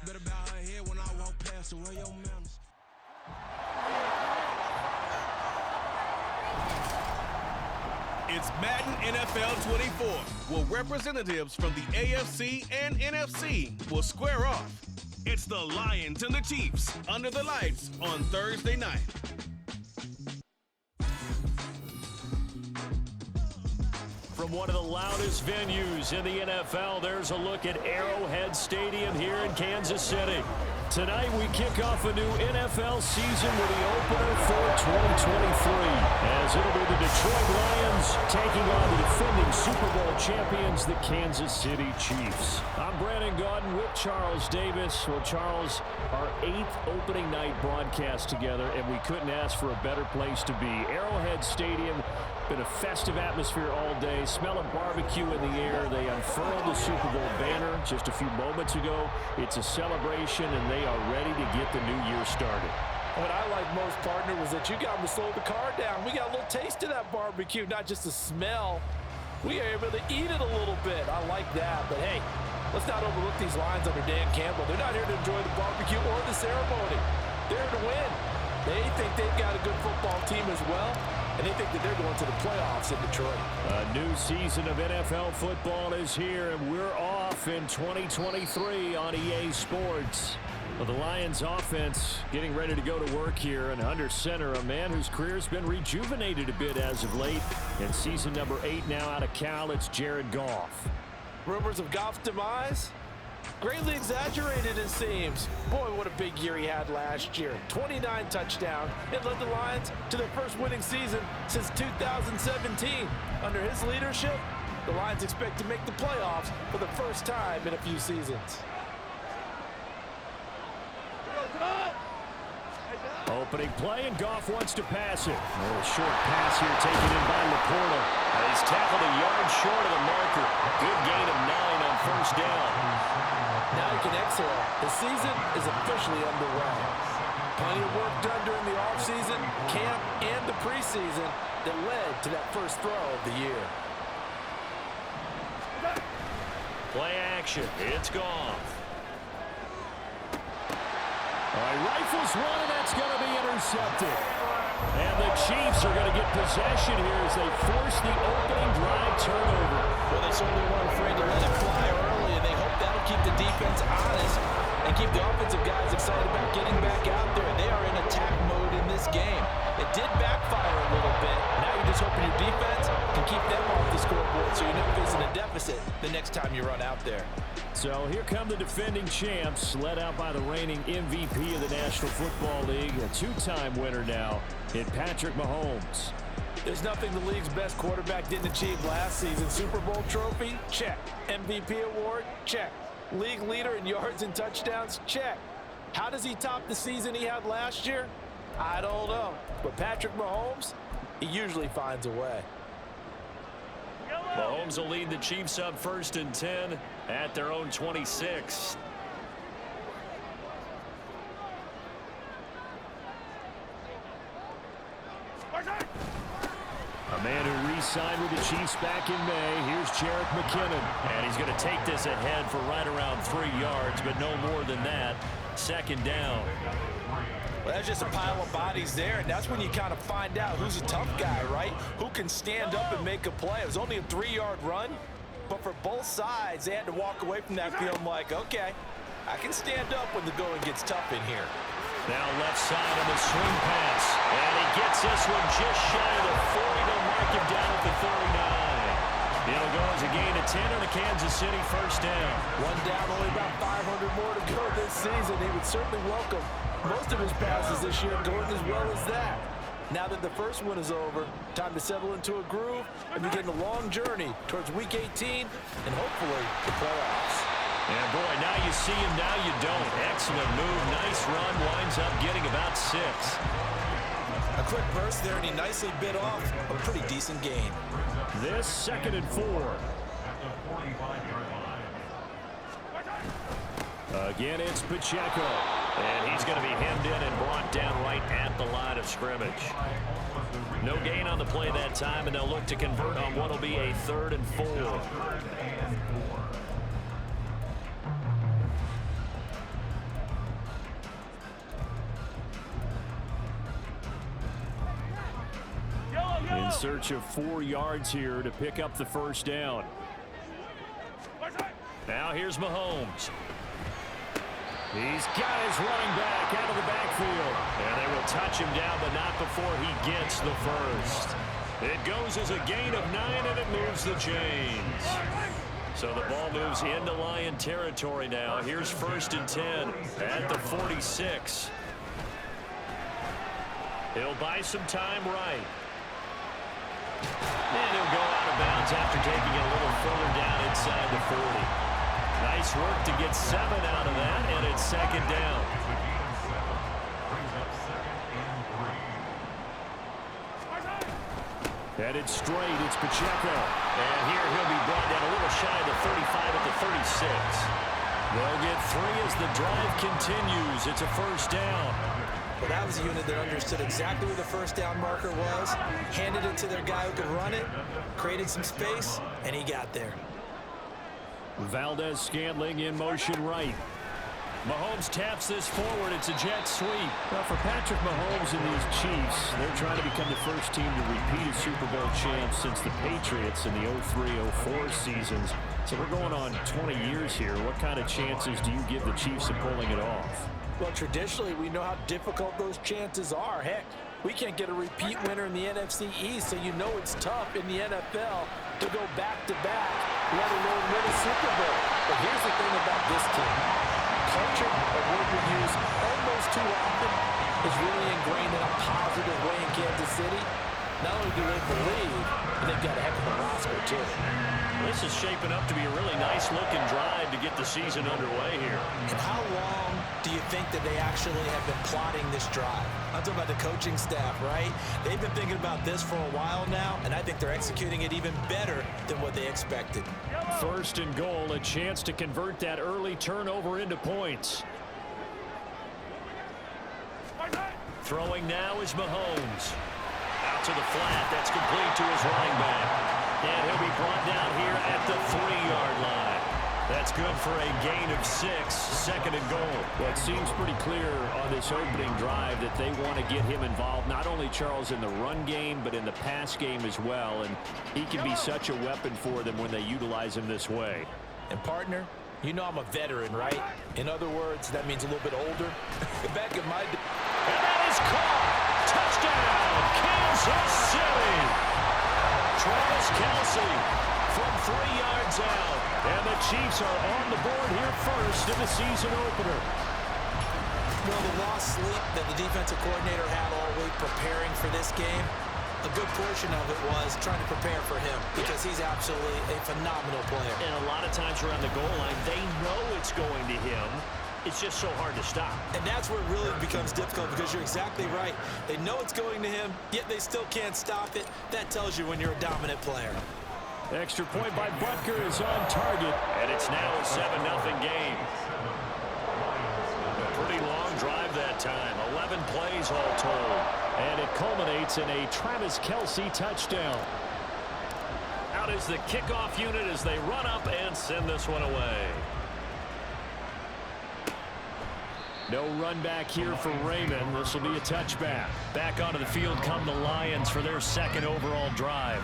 Better bow her head when I walk past her. Where your manners? It's Madden NFL 24, where representatives from the AFC and NFC will square off. It's the Lions and the Chiefs under the lights on Thursday night. From one of the loudest venues in the NFL, there's a look at Arrowhead Stadium here in Kansas City. Tonight, we kick off a new NFL season with the opener for 2023, as it'll be the Detroit Lions taking on the defending Super Bowl champions, the Kansas City Chiefs. I'm Brandon Gaudin with Charles Davis. Well, Charles, our 8th opening night broadcast together, and we couldn't ask for a better place to be. Arrowhead Stadium, been a festive atmosphere all day, smell of barbecue in the air. They unfurled the Super Bowl banner just a few moments ago. It's a celebration, and they are ready to get the new year started. What I like most, partner, was that you got to slow the car down. We got a little taste of that barbecue, not just the smell. We are able to eat it a little bit. I like that. But, hey, let's not overlook these Lions under Dan Campbell. They're not here to enjoy the barbecue or the ceremony. They're here to win. They think they've got a good football team as well, and they think that they're going to the playoffs in Detroit. A new season of NFL football is here, and we're off in 2023 on EA Sports. Well, the Lions offense getting ready to go to work here, and under center, a man whose career's been rejuvenated a bit as of late. In season number 8 now out of Cal, it's Jared Goff. Rumors of Goff's demise? Greatly exaggerated, it seems. Boy, what a big year he had last year. 29 touchdowns and led the Lions to their first winning season since 2017. Under his leadership, the Lions expect to make the playoffs for the first time in a few seasons. Opening play, and Goff wants to pass it. A little short pass here taken in by Laporta. He's tackled a yard short of the marker. Good gain of 9 on first down. Now he can exhale. The season is officially underway. Plenty of work done during the offseason, camp, and the preseason that led to that first throw of the year. Play action. It's Goff. All right, rifles one, and that's going to be intercepted. And the Chiefs are going to get possession here as they force the opening drive turnover. Well, they certainly weren't afraid to let it fly early, and they hope that'll keep the defense honest and keep the offensive guys excited about getting back out there. They are in attack mode in this game. It did backfire a little bit. Now you're just hoping your defense can keep them off the scoreboard so you're not facing a deficit the next time you run out there. So here come the defending champs, led out by the reigning MVP of the National Football League, a 2-time winner now in Patrick Mahomes. There's nothing the league's best quarterback didn't achieve last season. Super Bowl trophy? Check. MVP award? Check. League leader in yards and touchdowns? Check. How does he top the season he had last year? I don't know. But Patrick Mahomes, he usually finds a way. Mahomes will lead the Chiefs up 1st and 10 at their own 26. A man who re-signed with the Chiefs back in May. Here's Jerick McKinnon. And he's going to take this ahead for right around 3 yards, but no more than that. 2nd down. Well, that's just a pile of bodies there, and that's when you kind of find out who's a tough guy, right? Who can stand up and make a play. It was only a 3-yard run, but for both sides, they had to walk away from that feeling like, okay, I can stand up when the going gets tough in here. Now left side on the swing pass, and he gets this one just shy of the 40 to mark him down at the 39. It'll go as a gain of 10 on the Kansas City 1st down. One down, only about 500 more to go this season. He would certainly welcome most of his passes this year going as well as that. Now that the first one is over, time to settle into a groove and begin the long journey towards Week 18 and hopefully the playoffs. And boy, now you see him, now you don't. Excellent move, nice run, winds up getting about 6. A quick burst there, and he nicely bit off a pretty decent gain. This 2nd and 4. Again, it's Pacheco. And he's going to be hemmed in and brought down right at the line of scrimmage. No gain on the play that time, and they'll look to convert on what will be a 3rd and 4. search of 4 yards here to pick up the first down. Now here's Mahomes. He's got his running back out of the backfield. And they will touch him down, but not before he gets the first. It goes as a gain of 9, and it moves the chains. So the ball moves into Lion territory now. Here's 1st and 10 at the 46. He'll buy some time right. And he'll go out of bounds after taking it a little further down inside the 40. Nice work to get 7 out of that, and it's 2nd down. Headed straight, it's Pacheco. And here he'll be brought down a little shy of the 35 at the 36. They'll get 3 as the drive continues. It's a 1st down. Well, that was a unit that understood exactly where the 1st down marker was, handed it to their guy who could run it, created some space, and he got there. Valdez-Scantling in motion right. Mahomes taps this forward. It's a jet sweep. Well, for Patrick Mahomes and these Chiefs, they're trying to become the first team to repeat as Super Bowl champs since the Patriots in the 03-04 seasons. So we're going on 20 years here. What kind of chances do you give the Chiefs of pulling it off? Well, traditionally, we know how difficult those chances are. Heck, we can't get a repeat winner in the NFC East, so you know it's tough in the NFL to go back-to-back, let alone win a Super Bowl. But here's the thing about this team. Culture, a word we use almost too often, is really ingrained in a positive way in Kansas City. Not only do they believe, but they've got a heck of a roster, too. This is shaping up to be a really nice-looking drive to get the season underway here. And how long do you think that they actually have been plotting this drive? I'm talking about the coaching staff, right? They've been thinking about this for a while now, and I think they're executing it even better than what they expected. 1st and goal, a chance to convert that early turnover into points. Throwing now is Mahomes. Out to the flat. That's complete to his running back. And he'll be brought down here at the 3-yard line. That's good for a gain of 6, 2nd and goal. Well, it seems pretty clear on this opening drive that they want to get him involved, not only, Charles, in the run game, but in the pass game as well. And he can be such a weapon for them when they utilize him this way. And, partner, you know I'm a veteran, right? In other words, that means a little bit older. Back in my day. And that is caught. Touchdown, Kansas City. Travis Kelce from 3 yards out. And the Chiefs are on the board here first in the season opener. Well, the lost sleep that the defensive coordinator had all week preparing for this game, a good portion of it was trying to prepare for him because he's absolutely a phenomenal player. And a lot of times around the goal line, they know it's going to him. It's just so hard to stop. And that's where it really becomes difficult because you're exactly right. They know it's going to him, yet they still can't stop it. That tells you when you're a dominant player. Extra point by Butker is on target, and it's now a 7-0 game. A pretty long drive that time, 11 plays all told. And it culminates in a Travis Kelce touchdown. Out is the kickoff unit as they run up and send this one away. No run back here for Raymond. This will be a touchback. Back onto the field come the Lions for their 2nd overall drive.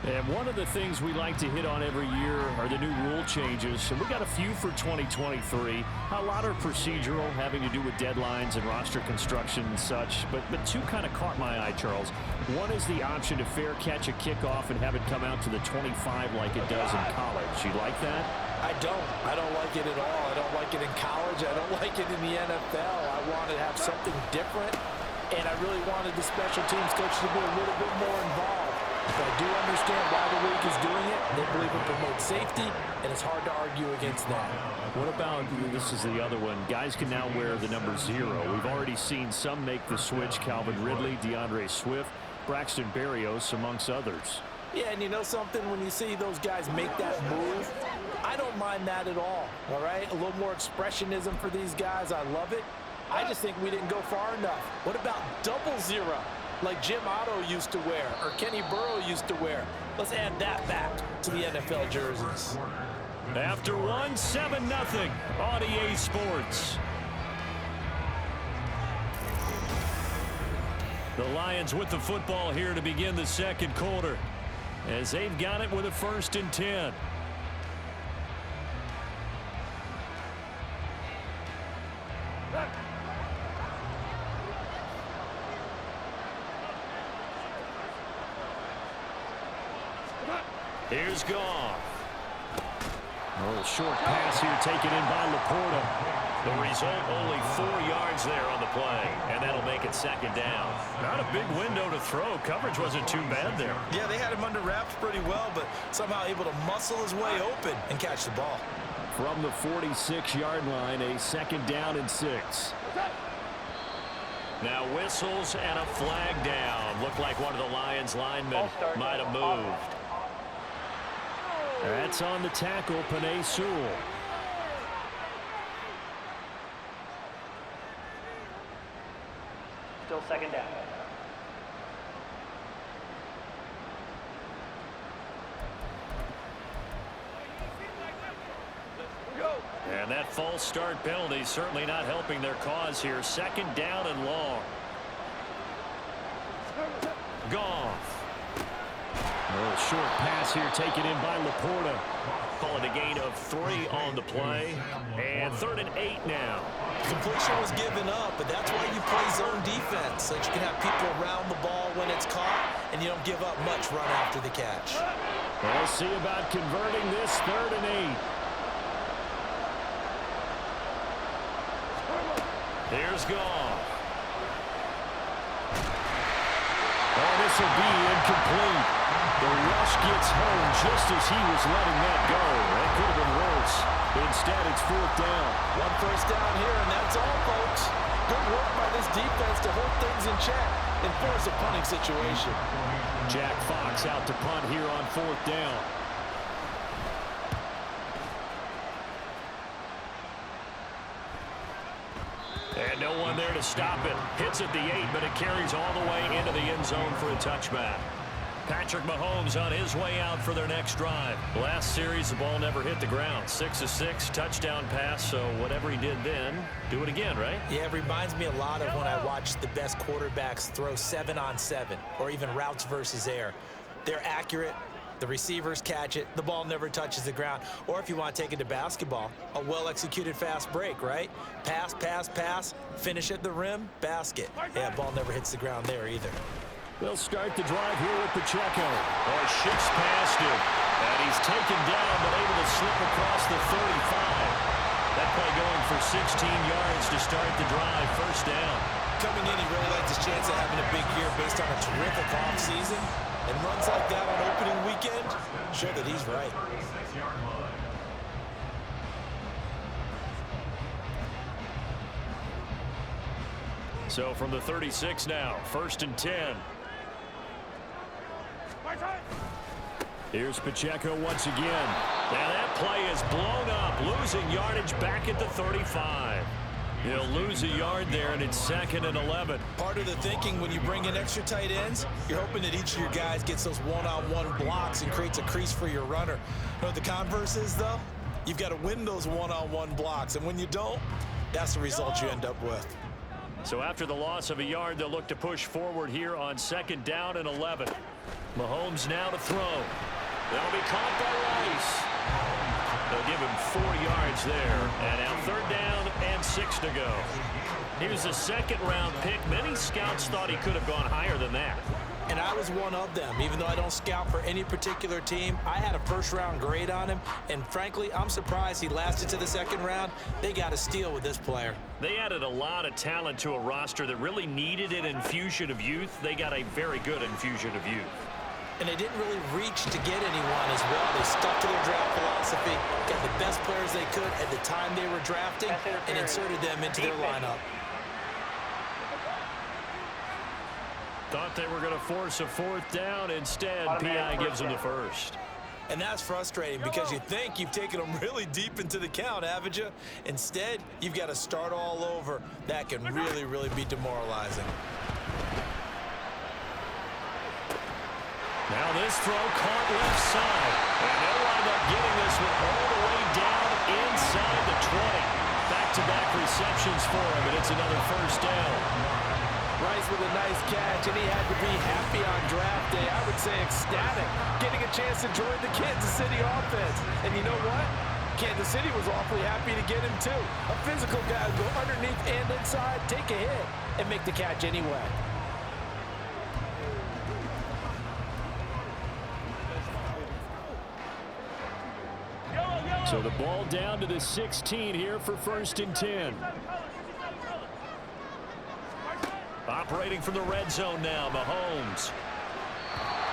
And one of the things we like to hit on every year are the new rule changes. And we got a few for 2023. A lot are procedural, having to do with deadlines and roster construction and such. But 2 kind of caught my eye, Charles. One is the option to fair catch a kickoff and have it come out to the 25 like it does in college. You like that? I don't like it at all. I don't like it in college. I don't like it in the NFL. I want to have something different, and I really wanted the special teams coach to be a little bit more involved. But I do understand why the league is doing it. They believe it promotes safety, and it's hard to argue against that. What about, this is the other one, guys can now wear the number 0. We've already seen some make the switch, Calvin Ridley, DeAndre Swift, Braxton Berrios, amongst others. Yeah, and you know something? When you see those guys make that move, I don't mind that at all right? A little more expressionism for these guys. I love it. I just think we didn't go far enough. What about 00, like Jim Otto used to wear or Kenny Burrow used to wear? Let's add that back to the NFL jerseys. After 7-0 on EA Sports. The Lions with the football here to begin the second quarter, as they've got it with a 1st and 10. Here's Goff. A little short pass here taken in by Laporta. The result, only 4 yards there on the play, and that'll make it 2nd down. Not a big window to throw. Coverage wasn't too bad there. Yeah, they had him under wraps pretty well, but somehow able to muscle his way open and catch the ball. From the 46-yard line, a 2nd down and 6. Now whistles and a flag down. Looked like one of the Lions linemen might have moved. That's on the tackle, Penei Sewell. Still 2nd down. And that false start penalty certainly not helping their cause here. 2nd down and long. Goff. A little short pass here taken in by Laporta. Call it a gain of 3 on the play. And 3rd and 8 now. Completion was given up, but that's why you play zone defense, so that you can have people around the ball when it's caught, and you don't give up much run after the catch. We'll see about converting this 3rd and 8. Here's Goff. Oh, this will be incomplete. The rush gets home just as he was letting that go. That could have been worse. Instead, it's 4th down. 1 first down here, and that's all, folks. Good work by this defense to hold things in check and force a punting situation. Jack Fox out to punt here on 4th down. And no one there to stop it. Hits at the 8, but it carries all the way into the end zone for a touchback. Patrick Mahomes on his way out for their next drive. Last series, the ball never hit the ground. 6 of 6, touchdown pass, so whatever he did then, do it again, right? Yeah, it reminds me a lot of when I watch the best quarterbacks throw 7-on-7 or even routes versus air. They're accurate. The receivers catch it. The ball never touches the ground. Or if you want to take it to basketball, a well-executed fast break, right? Pass, pass, pass, finish at the rim, basket. Yeah, ball never hits the ground there either. They'll start the drive here with Pacheco. Oh, shifts past him. And he's taken down, but able to slip across the 35. That play going for 16 yards to start the drive. 1st down. Coming in, he really likes his chance of having a big year based on a terrific offseason. And runs like that on opening weekend show that he's right. So from the 36 now, 1st and 10. Here's Pacheco once again. Now that play is blown up, losing yardage back at the 35. He'll lose a yard there, and it's 2nd and 11. Part of the thinking when you bring in extra tight ends, you're hoping that each of your guys gets those one-on-one blocks and creates a crease for your runner. You know what the converse is, though? You've got to win those one-on-one blocks, and when you don't, that's the result you end up with. So after the loss of a yard, they'll look to push forward here on 2nd down and 11. Mahomes now to throw. They'll be caught by Rice. They'll give him 4 yards there. And now 3rd down and 6 to go. He was a 2nd-round pick. Many scouts thought he could have gone higher than that. And I was one of them. Even though I don't scout for any particular team, I had a 1st-round grade on him. And frankly, I'm surprised he lasted to the 2nd round. They got a steal with this player. They added a lot of talent to a roster that really needed an infusion of youth. They got a very good infusion of youth. And they didn't really reach to get anyone as well. They stuck to their draft philosophy, got the best players they could at the time they were drafting, and inserted them into their lineup. Thought they were going to force a 4th down. Instead, P.I. gives them the 1st. And that's frustrating because you think you've taken them really deep into the count, haven't you? Instead, you've got to start all over. That can really, really be demoralizing. Now this throw caught left side. And they'll wind up getting this one all the way down inside the 20. Back-to-back receptions for him, and it's another 1st down. Rice with a nice catch, and he had to be happy on draft day. I would say ecstatic, getting a chance to join the Kansas City offense. And you know what? Kansas City was awfully happy to get him too. A physical guy who go underneath and inside, take a hit, and make the catch anyway. So the ball down to the 16 here for 1st and 10. Operating from the red zone now, Mahomes.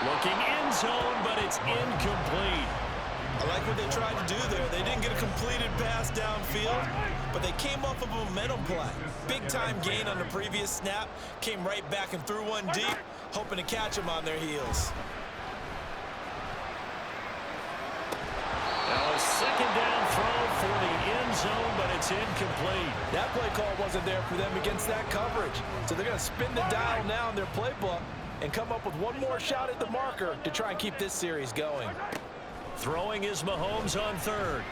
Looking end zone, but it's incomplete. I like what they tried to do there. They didn't get a completed pass downfield, but they came off of a momentum play. Big-time gain on the previous snap, came right back and threw one deep, hoping to catch them on their heels. Now a 2nd down throw for the end zone, but it's incomplete. That play call wasn't there for them against that coverage. So they're going to spin the dial now in their playbook and come up with one more shot at the marker to try and keep this series going. Throwing is Mahomes on 3rd.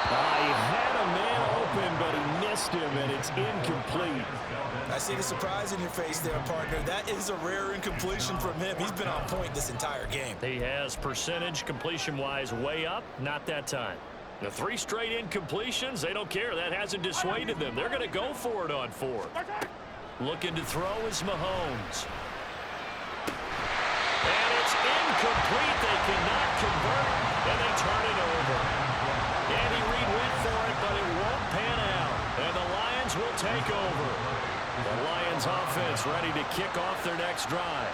He had a man open, but he missed him, and it's incomplete. I see the surprise in your face there, partner. That is a rare incompletion from him. He's been on point this entire game. He has percentage completion-wise way up, not that time. The 3 straight incompletions, they don't care. That hasn't dissuaded them. They're going to go for it on 4th. Looking to throw is Mahomes. And it's incomplete. They cannot convert, and they turn it over. Andy Reid went for it, but it won't pan out. And the Lions will take over. The Lions offense ready to kick off their next drive.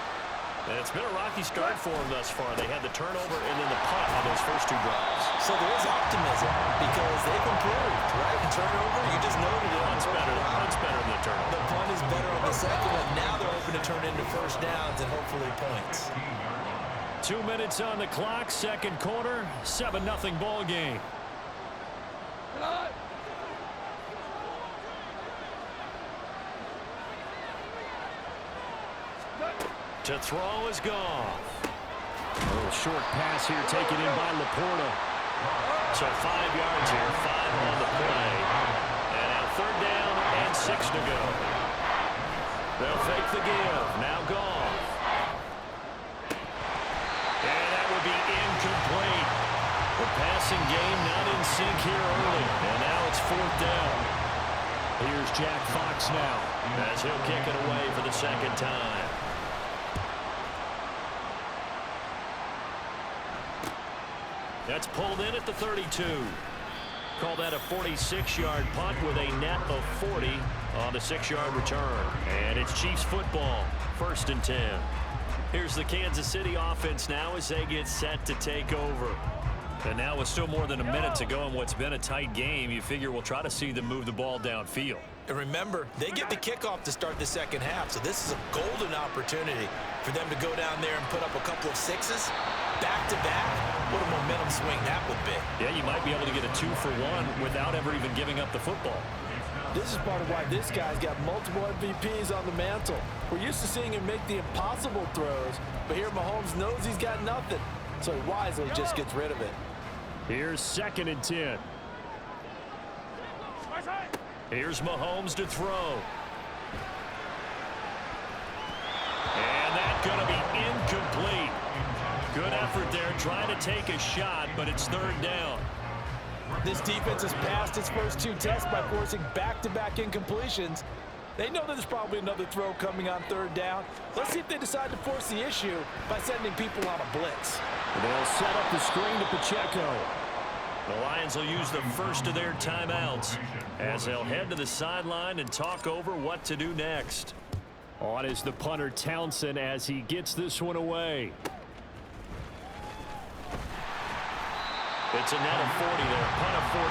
And it's been a rocky start for them thus far. They had the turnover and then the punt on those first 2 drives. So there is optimism because they've improved, right? The turnover, you just noted it. Punt's better than the turnover. The punt is better on the second, but now they're hoping to turn into first downs and hopefully points. 2 minutes on the clock, 2nd quarter, 7-0 ball game. To throw is Goff. A little short pass here taken in by Laporta. So 5 yards here, 5 on the play. And now 3rd down and 6 to go. They'll fake the give. Now Goff. And that will be incomplete. The passing game not in sync here early. And now it's 4th down. Here's Jack Fox now as he'll kick it away for the 2nd time. That's pulled in at the 32. Call that a 46-yard punt with a net of 40 on the 6-yard return. And it's Chiefs football, 1st and 10. Here's the Kansas City offense now as they get set to take over. And now with still more than a minute to go in what's been a tight game, you figure we'll try to see them move the ball downfield. And remember, they get the kickoff to start the 2nd half, so this is a golden opportunity for them to go down there and put up a couple of 6s back-to-back. What a momentum swing that would be. Yeah, you might be able to get a 2-for-1 without ever even giving up the football. This is part of why this guy's got multiple MVPs on the mantle. We're used to seeing him make the impossible throws, but here Mahomes knows he's got nothing, so he wisely just gets rid of it. Here's 2nd and 10. Here's Mahomes to throw. And that's going to be incomplete. Good effort there, trying to take a shot, but it's 3rd down. This defense has passed its first 2 tests by forcing back-to-back incompletions. They know there's probably another throw coming on 3rd down. Let's see if they decide to force the issue by sending people on a blitz. They'll set up the screen to Pacheco. The Lions will use the first of their timeouts as they'll head to the sideline and talk over what to do next. On is the punter Townsend as he gets this one away. It's a net of 40 there, punt of 48,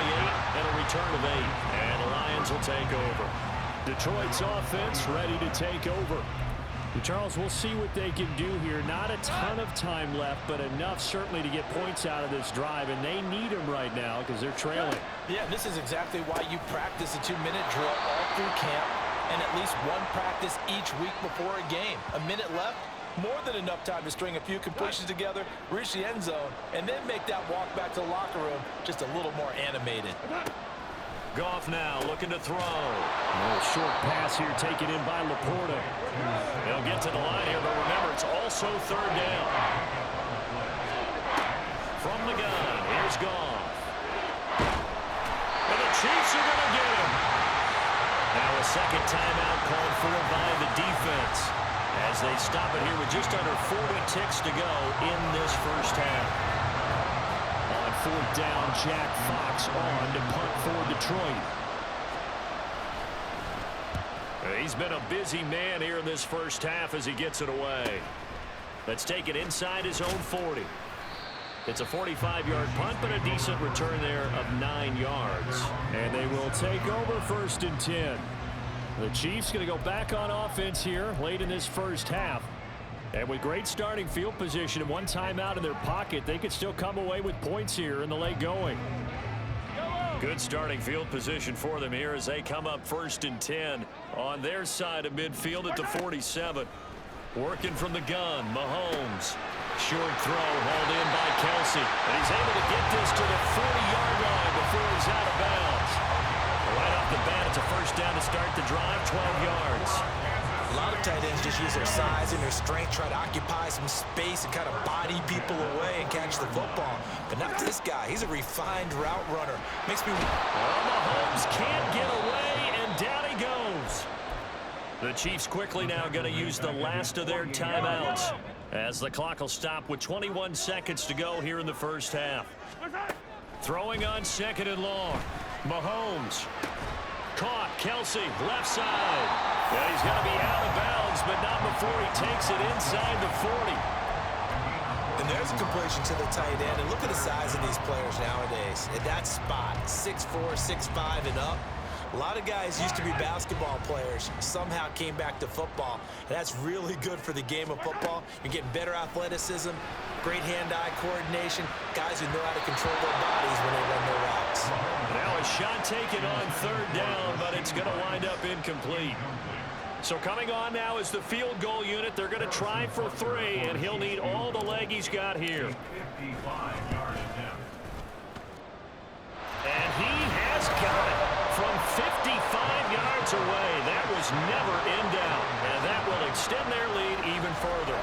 and a return of 8. And the Lions will take over. Detroit's offense ready to take over. Charles, we'll see what they can do here. Not a ton of time left, but enough certainly to get points out of this drive, and they need them right now because they're trailing. Yeah, this is exactly why you practice a 2-minute drill all through camp and at least one practice each week before a game. A minute left, more than enough time to string a few completions together, reach the end zone, and then make that walk back to the locker room just a little more animated. Goff now looking to throw. A little short pass here taken in by Laporta. They'll get to the line here, but remember, it's also third down. From the gun, here's Goff. And the Chiefs are going to get him. Now a second timeout called for by the defense as they stop it here with just under 40 ticks to go in this first half. On fourth down, Jack Fox on to punt for Detroit. He's been a busy man here in this first half as he gets it away. Let's take it inside his own 40. It's a 45-yard punt, but a decent return there of 9 yards. And they will take over first and 10. The Chiefs going to go back on offense here late in this first half. And with great starting field position and one timeout in their pocket, they could still come away with points here in the late going. Good starting field position for them here as they come up first and 10 on their side of midfield at the 47. Working from the gun, Mahomes. Short throw hauled in by Kelsey. And he's able to get this to the 40-yard line before he's out of bounds. Right off the bat, it's a first down to start the drive, 12 yards. A lot of tight ends just use their size and their strength, try to occupy some space and kind of body people away and catch the football. But not this guy. He's a refined route runner. Makes me... Well, Mahomes can't get away, and down he goes. The Chiefs quickly now going to use the last of their timeouts as the clock will stop with 21 seconds to go here in the first half. Throwing on second and long. Mahomes. Caught. Kelsey, left side. And he's going to be out of bounds, but not before he takes it inside the 40. And there's a completion to the tight end. And look at the size of these players nowadays. At that spot, 6'4", 6'5", and up. A lot of guys used to be basketball players, somehow came back to football. And that's really good for the game of football. You're getting better athleticism, great hand-eye coordination, guys who know how to control their bodies when they run their routes. Now a shot taken on third down, but it's going to wind up incomplete. So coming on now is the field goal unit. They're going to try for 3, and he'll need all the leg he's got here. And he has got it from 55 yards away. That was never in doubt, and that will extend their lead even further.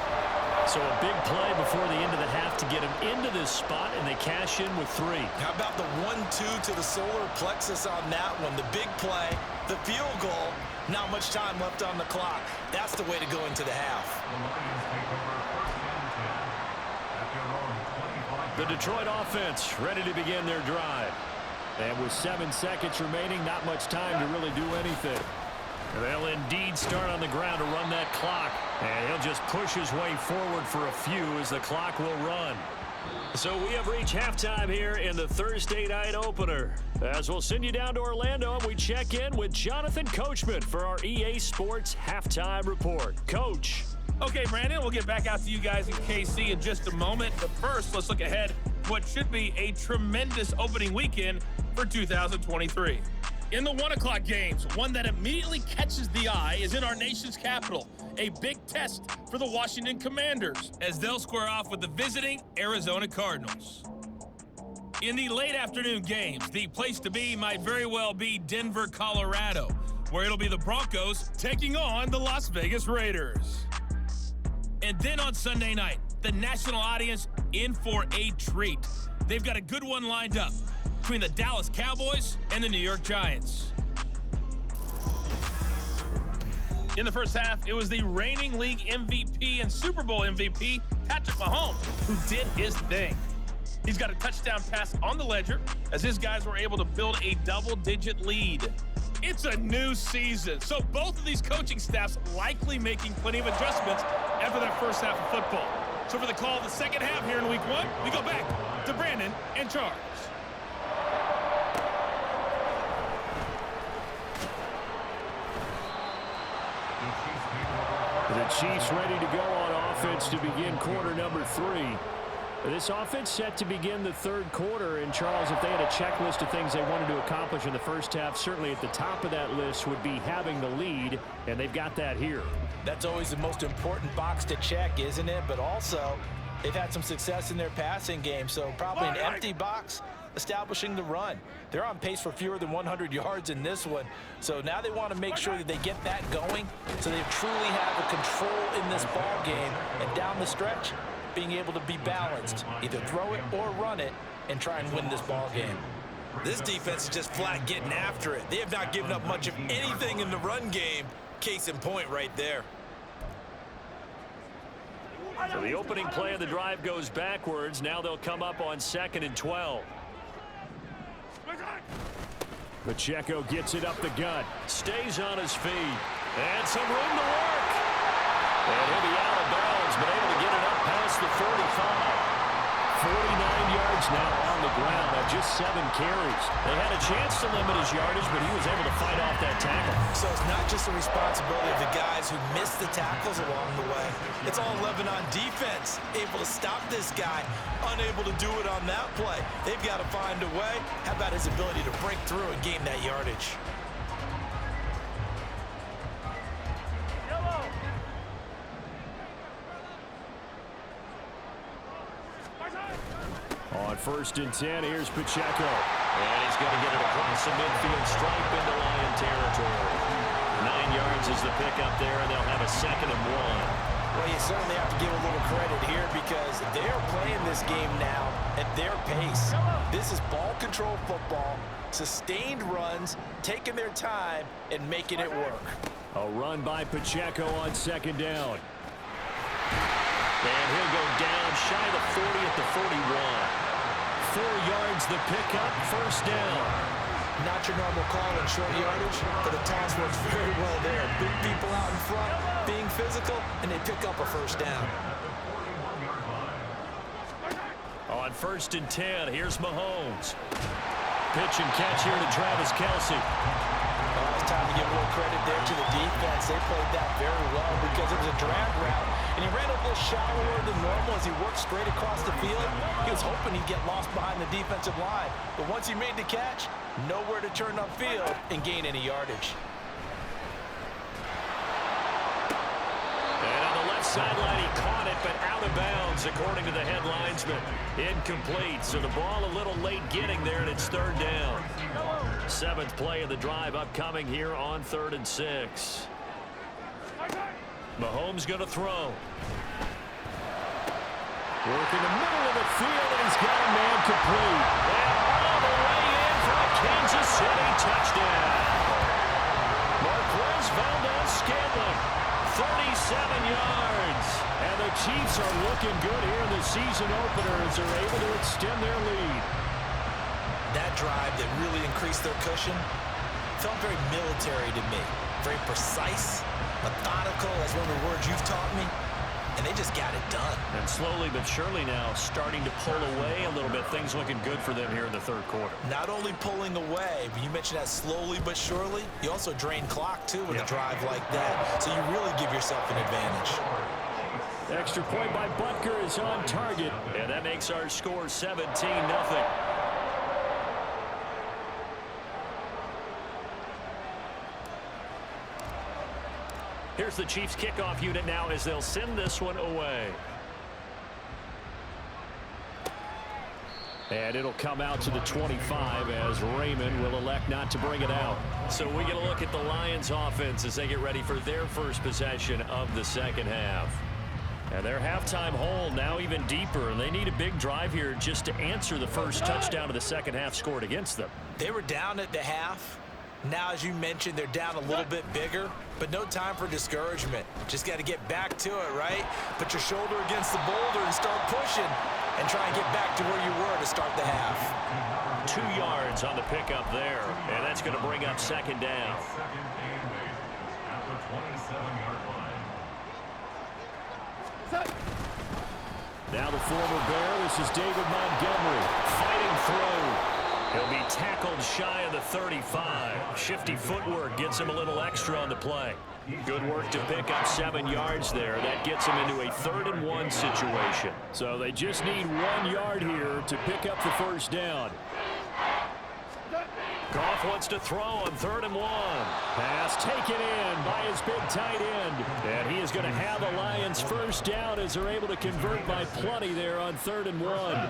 So a big play before the end of the half to get him into this spot, and they cash in with 3. How about the 1-2 to the solar plexus on that one? The big play, the field goal, not much time left on the clock. That's the way to go into the half. The Detroit offense ready to begin their drive. And with 7 seconds remaining, not much time to really do anything. They'll indeed start on the ground to run that clock. And he'll just push his way forward for a few as the clock will run. So we have reached halftime here in the Thursday night opener. As we'll send you down to Orlando, and we check in with Jonathan Coachman for our EA Sports Halftime Report. Coach. Okay, Brandon, we'll get back out to you guys in KC in just a moment. But first, let's look ahead to what should be a tremendous opening weekend for 2023. In the 1 o'clock games, one that immediately catches the eye is in our nation's capital. A big test for the Washington Commanders as they'll square off with the visiting Arizona Cardinals. In the late afternoon games, the place to be might very well be Denver, Colorado, where it'll be the Broncos taking on the Las Vegas Raiders. And then on Sunday night, the national audience in for a treat. They've got a good one lined up between the Dallas Cowboys and the New York Giants. In the first half, it was the reigning league MVP and Super Bowl MVP, Patrick Mahomes, who did his thing. He's got a touchdown pass on the ledger as his guys were able to build a double-digit lead. It's a new season, so both of these coaching staffs likely making plenty of adjustments after that first half of football. So for the call of the second half here in Week 1, we go back to Brandon and Charles. The Chiefs ready to go on offense to begin quarter number 3. This offense set to begin the third quarter, and Charles, if they had a checklist of things they wanted to accomplish in the first half, certainly at the top of that list would be having the lead, and they've got that here. That's always the most important box to check, isn't it? But also, they've had some success in their passing game, so probably an empty box establishing the run. They're on pace for fewer than 100 yards in this one. So now they want to make sure that they get that going so they truly have a control in this ball game. And down the stretch, being able to be balanced, either throw it or run it and try and win this ball game. This defense is just flat getting after it. They have not given up much of anything in the run game. Case in point right there. So the opening play of the drive goes backwards. Now they'll come up on 2nd and 12. Pacheco gets it up the gut. Stays on his feet. And some room to work. And he'll be out of bounds, but able to get it up past the 45. 49 yards now on the ground at just 7 carries. They had a chance to limit his yardage, but he was able to fight off that tackle. So it's not just the responsibility of the guys who missed the tackles along the way. It's all 11 on defense, able to stop this guy, unable to do it on that play. They've got to find a way. How about his ability to break through and gain that yardage? On 1st and 10, here's Pacheco. And he's going to get it across the midfield stripe into Lion territory. 9 yards is the pickup there, and they'll have a 2nd and 1. Well, you certainly have to give a little credit here because they're playing this game now at their pace. This is ball control football, sustained runs, taking their time, and making it work. A run by Pacheco on 2nd down. And he'll go down shy of the 40 at the 41. 4 yards the pickup, 1st down. Not your normal call in short yardage, but the toss works very well there. Big people out in front, being physical, and they pick up a 1st down. On 1st and 10, here's Mahomes. Pitch and catch here to Travis Kelce. It's time to give a little credit there to the defense. They played that very well because it was a drag route, and he ran a little shallower than normal as he worked straight across the field. He was hoping he'd get lost behind the defensive line, but once he made the catch, nowhere to turn upfield and gain any yardage. And on the left sideline, he caught it, but out of bounds, according to the head linesman. Incomplete, so the ball a little late getting there, and it's 3rd down. 7th play of the drive upcoming here on 3rd and 6. Mahomes going to throw. Working the middle of the field, and he's got a man complete. And all the way in for a Kansas City touchdown. Marquez Valdez-Scantling, 37 yards. And the Chiefs are looking good here in the season opener as they're able to extend their lead. That drive that really increased their cushion felt very military to me. Very precise, methodical, that's one of the words you've taught me. And they just got it done. And slowly but surely now starting to pull away a little bit. Things looking good for them here in the 3rd quarter. Not only pulling away, but you mentioned that slowly but surely. You also drain clock, too, with a drive like that. So you really give yourself an advantage. Extra point by Butker is on target. And that makes our score 17-0. Here's the Chiefs kickoff unit now as they'll send this one away. And it'll come out to the 25 as Raymond will elect not to bring it out. So we get a look at the Lions offense as they get ready for their first possession of the 2nd half. And their halftime hole now even deeper, and they need a big drive here just to answer the first touchdown of the 2nd half scored against them. They were down at the half. Now, as you mentioned, they're down a little bit bigger, but no time for discouragement. Just got to get back to it, right? Put your shoulder against the boulder and start pushing and try and get back to where you were to start the half. 2 yards on the pickup there, and that's going to bring up 2nd down. Now the former Bear, this is David Montgomery, fighting through. He'll be tackled shy of the 35. Shifty footwork gets him a little extra on the play. Good work to pick up 7 yards there. That gets him into a 3rd and 1 situation. So they just need 1 yard here to pick up the 1st down. Goff wants to throw on 3rd and 1. Pass taken in by his big tight end. And he is going to have a Lions 1st down as they're able to convert by plenty there on 3rd and 1.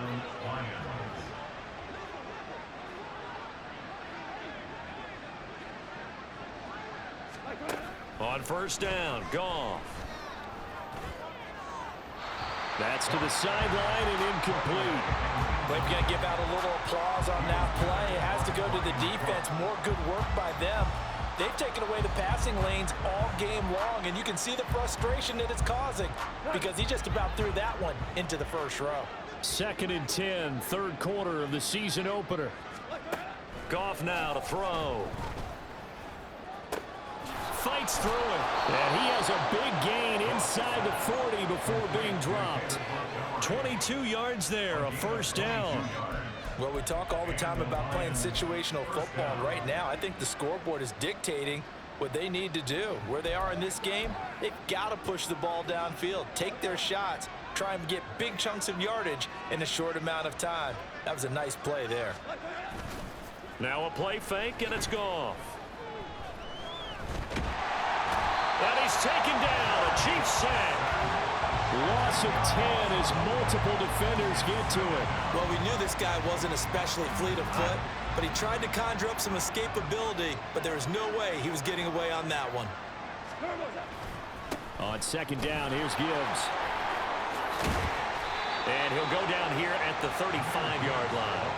On first down, Goff. That's to the sideline and incomplete. We're going to give out a little applause on that play. It has to go to the defense. More good work by them. They've taken away the passing lanes all game long, and you can see the frustration that it's causing because he just about threw that one into the first row. 2nd and 10, third quarter of the season opener. Goff now to throw. Fights through it, and he has a big gain inside the 40 before being dropped. 22 yards there, a first down. Well, we talk all the time about playing situational football, and right now I think the scoreboard is dictating what they need to do. Where they are in this game, they've got to push the ball downfield, take their shots, try and get big chunks of yardage in a short amount of time. That was a nice play there. Now a play fake, and it's Goff. And he's taken down, a Chiefs sack. Loss of 10 as multiple defenders get to it. Well, we knew this guy wasn't especially fleet of foot, but he tried to conjure up some escapability, but there was no way he was getting away on that one. On 2nd down, here's Gibbs. And he'll go down here at the 35-yard line.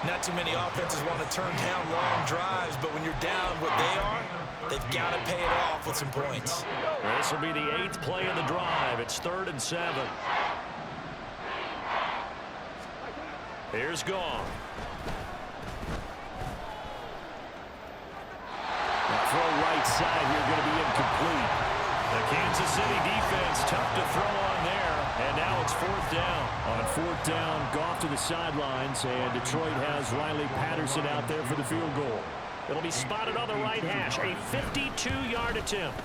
Not too many offenses want to turn down long drives, but when you're down what they are, they've got to pay it off with some points. This will be the 8th play of the drive. It's 3rd and 7. Here's Goff. The throw right side here going to be incomplete. The Kansas City defense tough to throw on there. And now it's 4th down. On 4th down, Goff to the sidelines, and Detroit has Riley Patterson out there for the field goal. It'll be spotted on the right hash, a 52-yard attempt.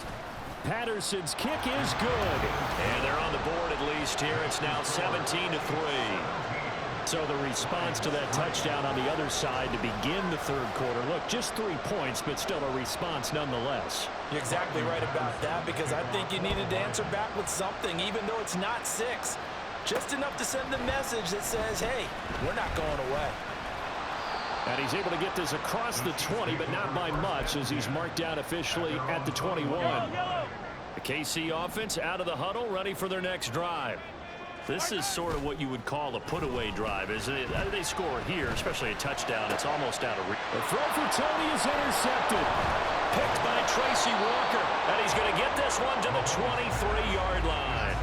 Patterson's kick is good. And they're on the board at least here. It's now 17-3. So the response to that touchdown on the other side to begin the third quarter. Look, just 3 points, but still a response nonetheless. You're exactly right about that because I think you needed to answer back with something, even though it's not 6. Just enough to send the message that says, hey, we're not going away. And he's able to get this across the 20, but not by much as he's marked down officially at the 21. The KC offense out of the huddle, ready for their next drive. This is sort of what you would call a put-away drive, isn't it? They score here, especially a touchdown. It's almost out of reach. The throw for Tony is intercepted. Picked by Tracy Walker. And he's going to get this one to the 23-yard line.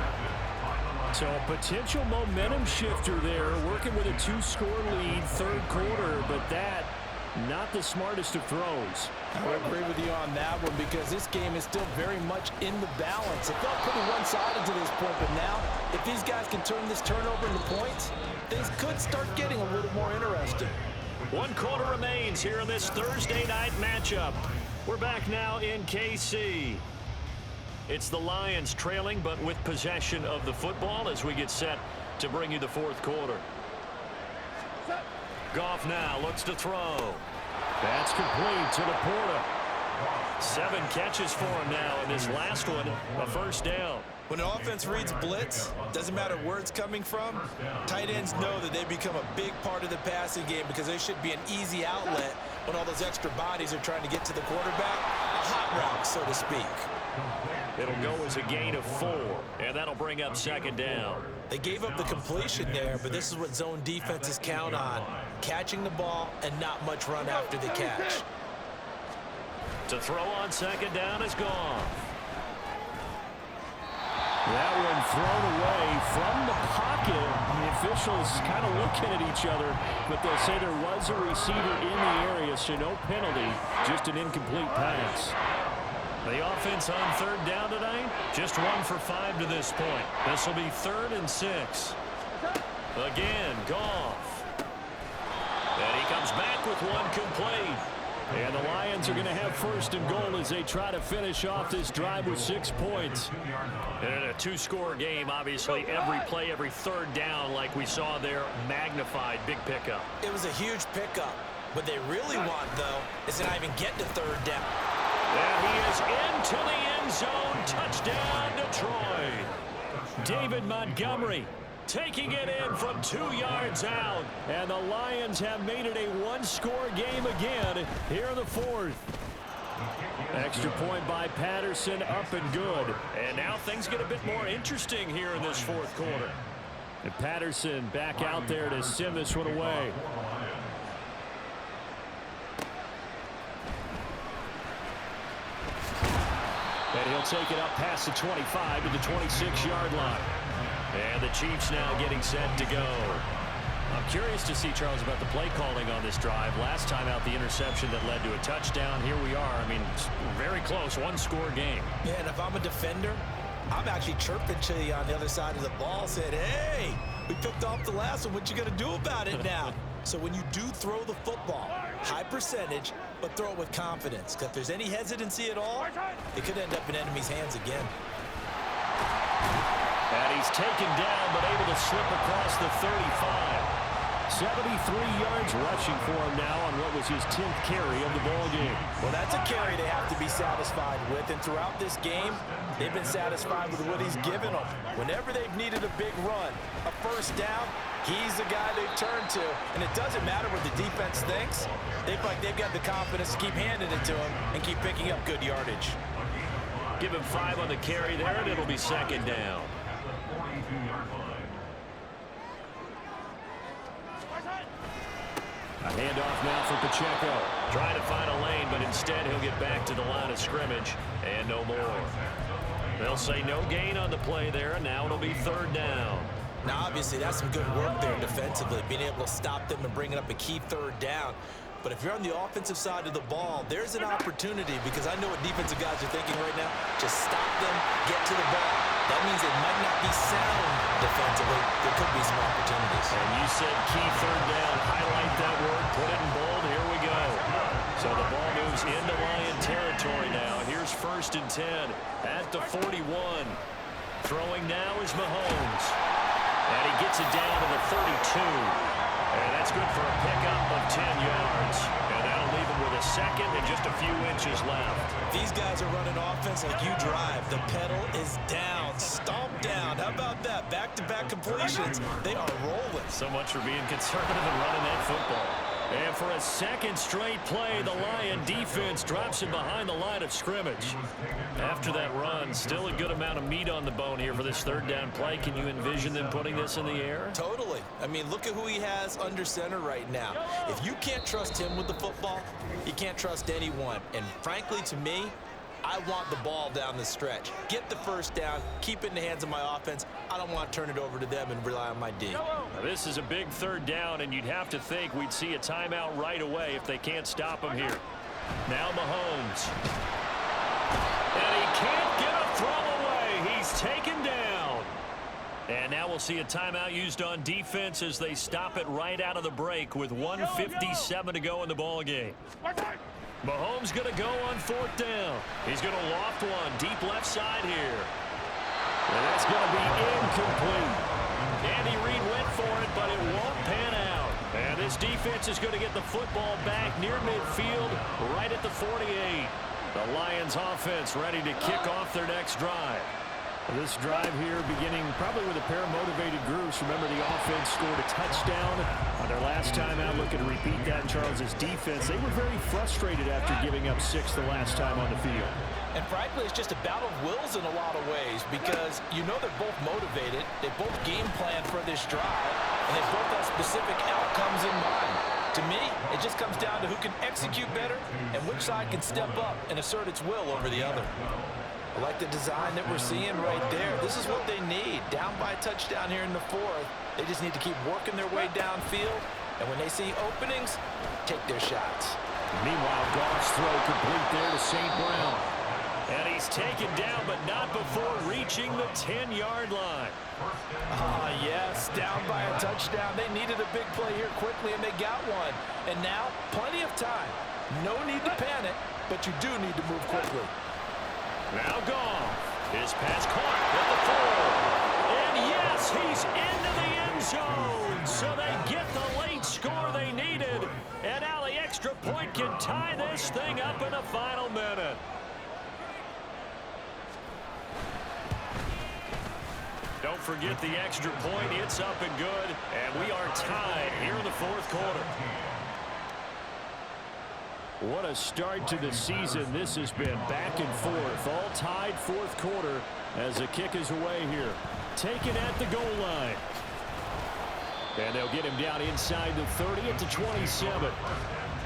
So a potential momentum shifter there, working with a 2-score lead, third quarter, but that not the smartest of throws. I would agree with you on that one because this game is still very much in the balance. It felt pretty one-sided to this point, but now if these guys can turn this turnover into points, things could start getting a little more interesting. 1 quarter remains here in this Thursday night matchup. We're back now in KC. It's the Lions trailing, but with possession of the football as we get set to bring you the fourth quarter. Goff now looks to throw. That's complete to Laporta. 7 catches for him now, and this last one, a first down. When an offense reads blitz, doesn't matter where it's coming from, tight ends know that they become a big part of the passing game because they should be an easy outlet when all those extra bodies are trying to get to the quarterback. A hot route, so to speak. It'll go as a gain of 4, and that'll bring up second down. They gave up the completion there, but this is what zone defenses count on. Catching the ball and not much run after the catch. To throw on second down is gone. That one thrown away from the pocket. The officials kind of looking at each other, but they'll say there was a receiver in the area, so no penalty, just an incomplete pass. The offense on third down tonight, just 1 for 5 to this point. This will be 3rd and 6. Again, Goff. And he comes back with one complete. And the Lions are going to have first and goal as they try to finish off this drive with 6 points. And in a 2-score game, obviously, every play, every third down, like we saw there, magnified, big pickup. It was a huge pickup. What they really want, though, is to not even get to third down. And he is into the end zone. Touchdown, Detroit. David Montgomery taking it in from 2 yards out. And the Lions have made it a 1-score game again here in the fourth. Extra point by Patterson, up and good. And now things get a bit more interesting here in this fourth quarter. And Patterson back out there to send this one away. And he'll take it up past the 25 to the 26-yard line. And the Chiefs now getting set to go. I'm curious to see, Charles, about the play calling on this drive. Last time out, the interception that led to a touchdown. Here we are. I mean, it's very close, one-score game. Yeah, and if I'm a defender, I'm actually chirping to you on the other side of the ball, saying, hey, we picked off the last one. What you going to do about it now? So when you do throw the football, high percentage, but throw it with confidence. Because if there's any hesitancy at all, it could end up in enemy's hands again. And he's taken down, but able to slip across the 35. 73 yards rushing for him now on what was his 10th carry of the ball game. Well, that's a carry they have to be satisfied with. And throughout this game, they've been satisfied with what he's given them. Whenever they've needed a big run, a first down, he's the guy they've turned to. And it doesn't matter what the defense thinks. They feel like they've got the confidence to keep handing it to him and keep picking up good yardage. Give him 5 on the carry there, and it'll be second down. A handoff now for Pacheco. Trying to find a lane, but instead he'll get back to the line of scrimmage. And no more. They'll say no gain on the play there, and now it'll be third down. Now, obviously, that's some good work there defensively, being able to stop them and bringing up a key third down. But if you're on the offensive side of the ball, there's an opportunity, because I know what defensive guys are thinking right now. Just stop them, get to the ball. That means it might not be sound defensively. There could be some opportunities. And you said key third down. Highlight that word. Put it in bold. Here we go. So the ball moves into Lion territory now. Here's 1st and 10 at the 41. Throwing now is Mahomes. And he gets it down to the 32. And that's good for a pickup of 10 yards. And that'll leave him with a second and just a few inches left. These guys are running offense like you drive. The pedal is down, stomp down. How about that? Back-to-back completions. They are rolling. So much for being conservative and running that football. And for a second straight play, the Lion defense drops him behind the line of scrimmage. After that run, still a good amount of meat on the bone here for this third down play. Can you envision them putting this in the air? Totally. I mean, look at who he has under center right now. If you can't trust him with the football, you can't trust anyone. And frankly, to me, I want the ball down the stretch. Get the first down, keep it in the hands of my offense. I don't want to turn it over to them and rely on my D. Now, this is a big third down, and you'd have to think we'd see a timeout right away if they can't stop him here. Now Mahomes. And he can't get a throw away. He's taken down. And now we'll see a timeout used on defense as they stop it right out of the break with 1:57 to go in the ball game. Mahomes going to go on 4th down. He's going to loft one deep left side here. And that's going to be incomplete. Andy Reid went for it, but it won't pan out. And this defense is going to get the football back near midfield, right at the 48. The Lions offense ready to kick off their next drive. This drive here beginning probably with a pair of motivated groups. Remember, the offense scored a touchdown on their last time out. Looking to repeat that. Charles's defense, they were very frustrated after giving up 6 the last time on the field. And frankly, it's just a battle of wills in a lot of ways, because you know they're both motivated. They both game plan for this drive, and they both have specific outcomes in mind. To me, it just comes down to who can execute better and which side can step up and assert its will over the other. I like the design that we're seeing right there. This is what they need. Down by a touchdown here in the 4th. They just need to keep working their way downfield. And when they see openings, take their shots. Meanwhile, Goff's throw complete there to St. Brown. And he's taken down, but not before reaching the 10-yard line. Yes, down by a touchdown. They needed a big play here quickly, and they got one. And now, plenty of time. No need to panic, but you do need to move quickly. Now Goff. His pass caught at the 4. And yes, he's into the end zone. So they get the late score they needed. And now the extra point can tie this thing up in the final minute. Don't forget the extra point. It's up and good. And we are tied here in the 4th quarter. What a start to the season this has been. Back and forth, all tied fourth quarter as the kick is away here. Taken at the goal line. And they'll get him down inside the 30 at the 27.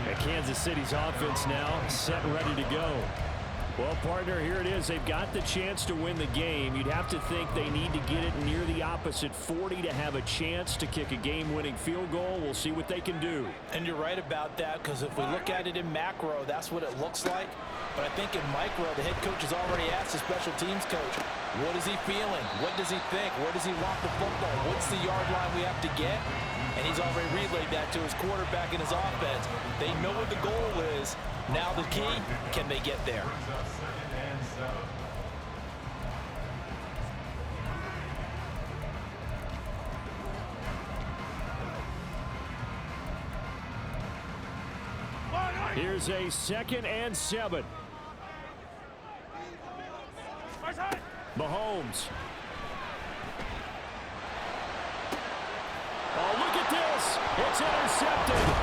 And Kansas City's offense now set and ready to go. Well, partner, here it is. They've got the chance to win the game. You'd have to think they need to get it near the opposite 40 to have a chance to kick a game-winning field goal. We'll see what they can do. And you're right about that, because if we look at it in macro, that's what it looks like. But I think in micro, the head coach has already asked the special teams coach, what is he feeling? What does he think? Where does he want the football? What's the yard line we have to get? And he's already relayed that to his quarterback and his offense. They know what the goal is. Now the key, can they get there? Here's a 2nd and 7. Mahomes. Oh, look at this. It's intercepted.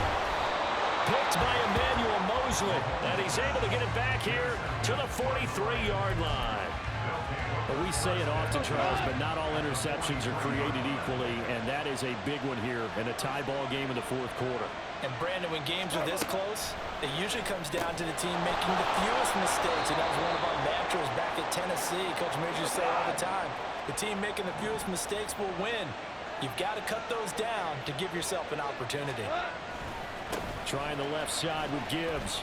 Picked by Emmanuel Mosley. And he's able to get it back here to the 43-yard line. Well, we say it often, Charles, but not all interceptions are created equally, and that is a big one here in a tie ball game in the fourth quarter. And, Brandon, when games are this close, it usually comes down to the team making the fewest mistakes, and that was one of our mantras back at Tennessee. Coach Mears used to say all the time, the team making the fewest mistakes will win. You've got to cut those down to give yourself an opportunity. Trying the left side with Gibbs.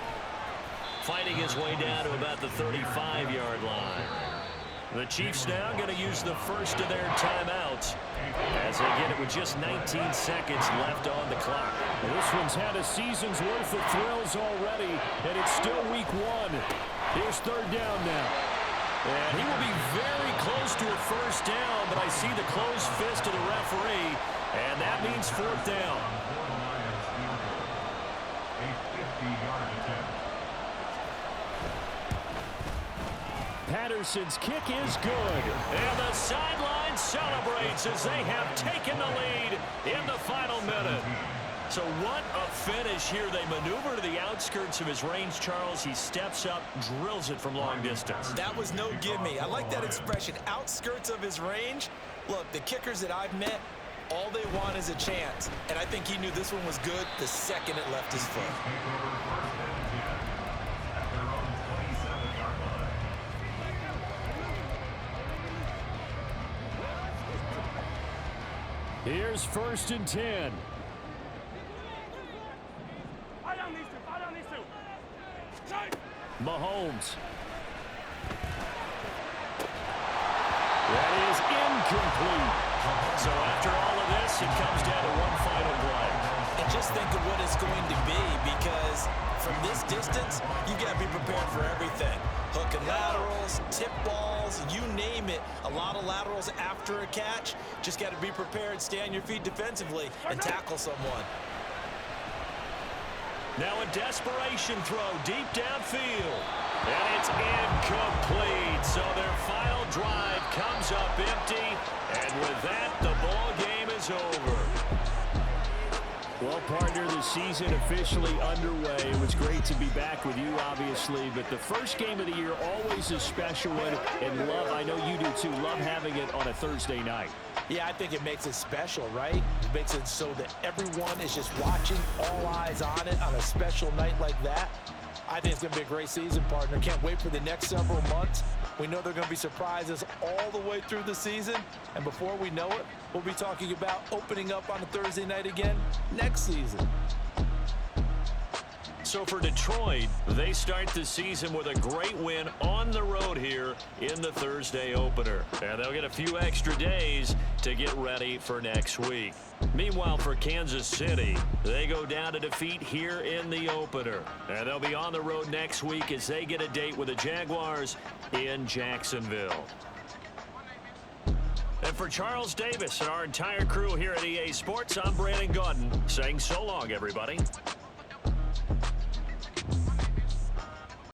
Fighting his way down to about the 35-yard line. The Chiefs now going to use the first of their timeouts as they get it with just 19 seconds left on the clock. Well, this one's had a season's worth of thrills already, and it's still week 1. Here's 3rd down now. And he will be very close to a first down, but I see the closed fist of the referee, and that means 4th down. Patterson's kick is good. And the sideline celebrates as they have taken the lead in the final minute. So what a finish here. They maneuver to the outskirts of his range, Charles. He steps up, drills it from long distance. That was no gimme. I like that expression, outskirts of his range. Look, the kickers that I've met, all they want is a chance. And I think he knew this one was good the second it left his foot. Here's 1st and 10. Mahomes. That is incomplete. So after all of this, it comes down to one final play. And just think of what it's going to be, because from this distance, you got to be prepared for everything. Hook and laterals, tip balls, you name it. A lot of laterals after a catch. Just got to be prepared, stay on your feet defensively, and tackle someone. Now a desperation throw deep downfield. And it's incomplete. So their final drive comes up empty. And with that, the ball game is over. Well, partner, the season officially underway. It was great to be back with you, obviously, but the first game of the year always a special one, and love, I know you do too, love having it on a Thursday night. Yeah, I think it makes it special, right? It makes it so that everyone is just watching, all eyes on it on a special night like that. I think it's going to be a great season, partner. Can't wait for the next several months. We know there are going to be surprises all the way through the season. And before we know it, we'll be talking about opening up on a Thursday night again next season. So for Detroit, they start the season with a great win on the road here in the Thursday opener. And they'll get a few extra days to get ready for next week. Meanwhile, for Kansas City, they go down to defeat here in the opener. And they'll be on the road next week as they get a date with the Jaguars in Jacksonville. And for Charles Davis and our entire crew here at EA Sports, I'm Brandon Gaudin saying so long, everybody.